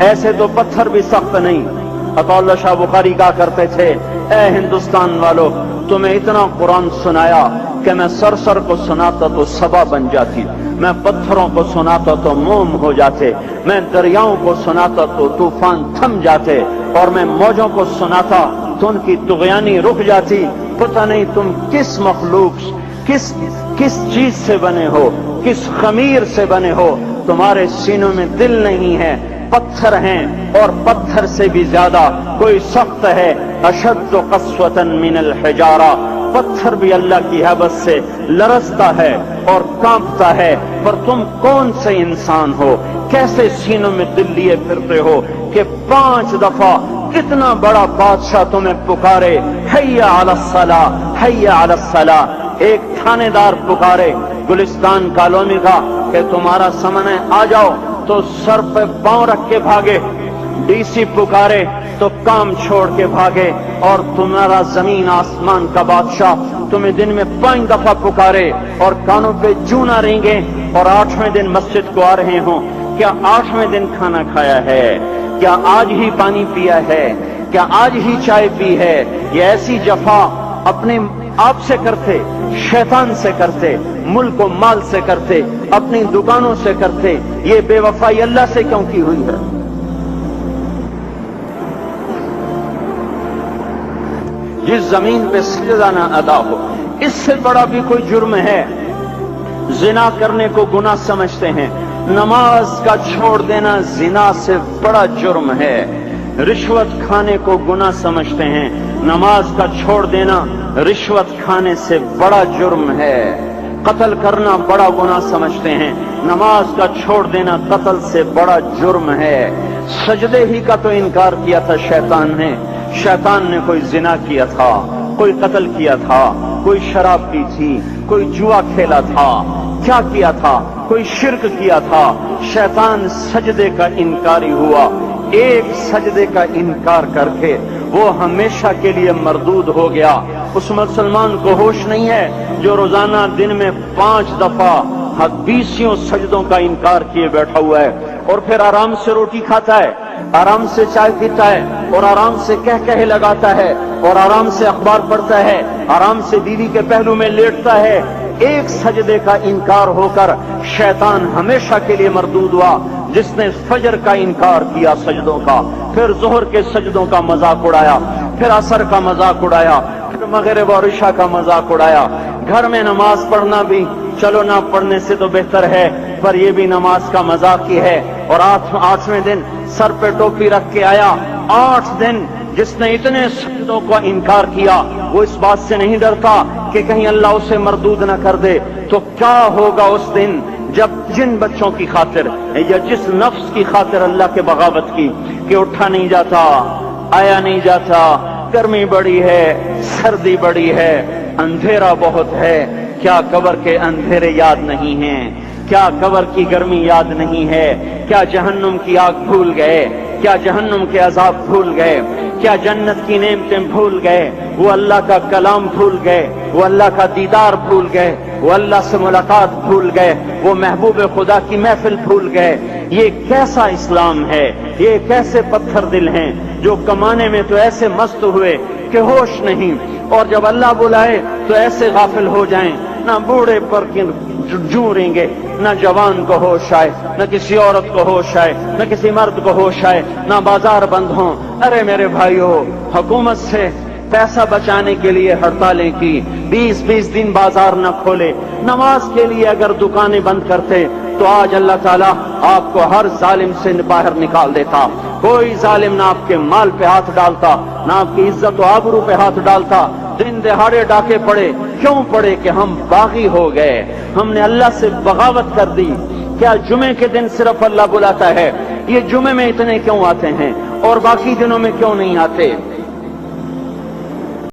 ایسے تو پتھر بھی سخت نہیں۔ عطا اللہ شاہ بخاری کہا کرتے تھے، اے ہندوستان والو، تمہیں اتنا قرآن سنایا کہ میں سر کو سناتا تو صبا بن جاتی، میں پتھروں کو سناتا تو موم ہو جاتے، میں دریاؤں کو سناتا تو طوفان تھم جاتے، اور میں موجوں کو سناتا تو ان کی طغیانی رک جاتی۔ پتہ نہیں تم کس مخلوق، کس چیز سے بنے ہو، کس خمیر سے بنے ہو، تمہارے سینوں میں دل نہیں ہے، پتھر ہیں، اور پتھر سے بھی زیادہ کوئی سخت ہے۔ اشد قسوة من الحجارہ، پتھر بھی اللہ کی حیبت سے لرزتا ہے اور کانپتا ہے، پر تم کون سے انسان ہو، کیسے سینوں میں دل لیے پھرتے ہو کہ 5 دفعہ اتنا بڑا بادشاہ تمہیں پکارے، حی علی الصلاۃ، حی علی الصلاۃ۔ ایک تھانے دار پکارے گلستان کالونی کا کہ تمہارا سمن ہے آ جاؤ، تو سر پہ پاؤں رکھ کے بھاگے۔ ڈی سی پکارے تو کام چھوڑ کے بھاگے، اور تمہارا زمین آسمان کا بادشاہ تمہیں دن میں 5 دفعہ پکارے اور کانوں پہ جوں نہ رینگے، اور 8ویں دن مسجد کو آ رہے ہوں۔ کیا 8ویں دن کھانا کھایا ہے؟ کیا آج ہی پانی پیا ہے؟ کیا آج ہی چائے پی ہے؟ یہ ایسی جفا اپنے آپ سے کرتے، شیطان سے کرتے، ملک و مال سے کرتے، اپنی دکانوں سے کرتے، یہ بے وفائی اللہ سے کیوں کی ہوئی ہے؟ جس زمین پہ سجدہ نہ ادا ہو، اس سے بڑا بھی کوئی جرم ہے؟ زنا کرنے کو گناہ سمجھتے ہیں، نماز کا چھوڑ دینا زنا سے بڑا جرم ہے۔ رشوت کھانے کو گناہ سمجھتے ہیں، نماز کا چھوڑ دینا رشوت کھانے سے بڑا جرم ہے۔ قتل کرنا بڑا گناہ سمجھتے ہیں، نماز کا چھوڑ دینا قتل سے بڑا جرم ہے۔ سجدے ہی کا تو انکار کیا تھا شیطان نے۔ شیطان نے کوئی زنا کیا تھا، کوئی قتل کیا تھا، کوئی شراب پی تھی، کوئی جوا کھیلا تھا، کیا کیا تھا؟ کوئی شرک کیا تھا۔ شیطان سجدے کا انکاری ہوا، ایک سجدے کا انکار کر کے وہ ہمیشہ کے لیے مردود ہو گیا۔ اس مسلمان کو ہوش نہیں ہے جو روزانہ دن میں 5 دفعہ 20 سجدوں کا انکار کیے بیٹھا ہوا ہے، اور پھر آرام سے روٹی کھاتا ہے، آرام سے چائے پیتا ہے، اور آرام سے کہے لگاتا ہے، اور آرام سے اخبار پڑھتا ہے، آرام سے بیوی کے پہلو میں لیٹتا ہے۔ ایک سجدے کا انکار ہو کر شیطان ہمیشہ کے لیے مردود ہوا۔ جس نے فجر کا انکار کیا سجدوں کا، پھر ظہر کے سجدوں کا مذاق اڑایا، پھر عصر کا مذاق اڑایا، پھر مغرب اور عشاء کا مذاق اڑایا۔ گھر میں نماز پڑھنا بھی چلو نہ پڑھنے سے تو بہتر ہے، پر یہ بھی نماز کا مذاق ہی ہے۔ اور 8ویں دن سر پہ ٹوپی رکھ کے آیا۔ 8 دن جس نے اتنے سجدوں کا انکار کیا، وہ اس بات سے نہیں ڈرتا کہ کہیں اللہ اسے مردود نہ کر دے۔ تو کیا ہوگا اس دن جب جن بچوں کی خاطر یا جس نفس کی خاطر اللہ کے بغاوت کی کہ اٹھا نہیں جاتا، آیا نہیں جاتا، گرمی بڑی ہے، سردی بڑی ہے، اندھیرا بہت ہے۔ کیا قبر کے اندھیرے یاد نہیں ہیں؟ کیا قبر کی گرمی یاد نہیں ہے؟ کیا جہنم کی آگ بھول گئے؟ کیا جہنم کے عذاب بھول گئے؟ کیا جنت کی نعمتیں بھول گئے؟ وہ اللہ کا کلام بھول گئے، وہ اللہ کا دیدار بھول گئے، وہ اللہ سے ملاقات بھول گئے، وہ محبوب خدا کی محفل بھول گئے۔ یہ کیسا اسلام ہے؟ یہ کیسے پتھر دل ہیں جو کمانے میں تو ایسے مست ہوئے کہ ہوش نہیں، اور جب اللہ بلائے تو ایسے غافل ہو جائیں، نہ بوڑھے پر جوں رہیں گے، نہ جوان کو ہوش آئے، نہ کسی عورت کو ہوش آئے، نہ کسی مرد کو ہوش آئے، نہ بازار بند ہوں۔ ارے میرے بھائیو، حکومت سے پیسہ بچانے کے لیے ہڑتالیں کی، 20 دن بازار نہ کھولے، نماز کے لیے اگر دکانیں بند کرتے تو آج اللہ تعالیٰ آپ کو ہر ظالم سے باہر نکال دیتا۔ کوئی ظالم نہ آپ کے مال پہ ہاتھ ڈالتا، نہ آپ کی عزت و آبرو پہ ہاتھ ڈالتا۔ دن دہاڑے ڈاکے پڑے، کیوں پڑے؟ کہ ہم باغی ہو گئے، ہم نے اللہ سے بغاوت کر دی۔ کیا جمعے کے دن صرف اللہ بلاتا ہے؟ یہ جمعے میں اتنے کیوں آتے ہیں اور باقی دنوں میں کیوں نہیں آتے؟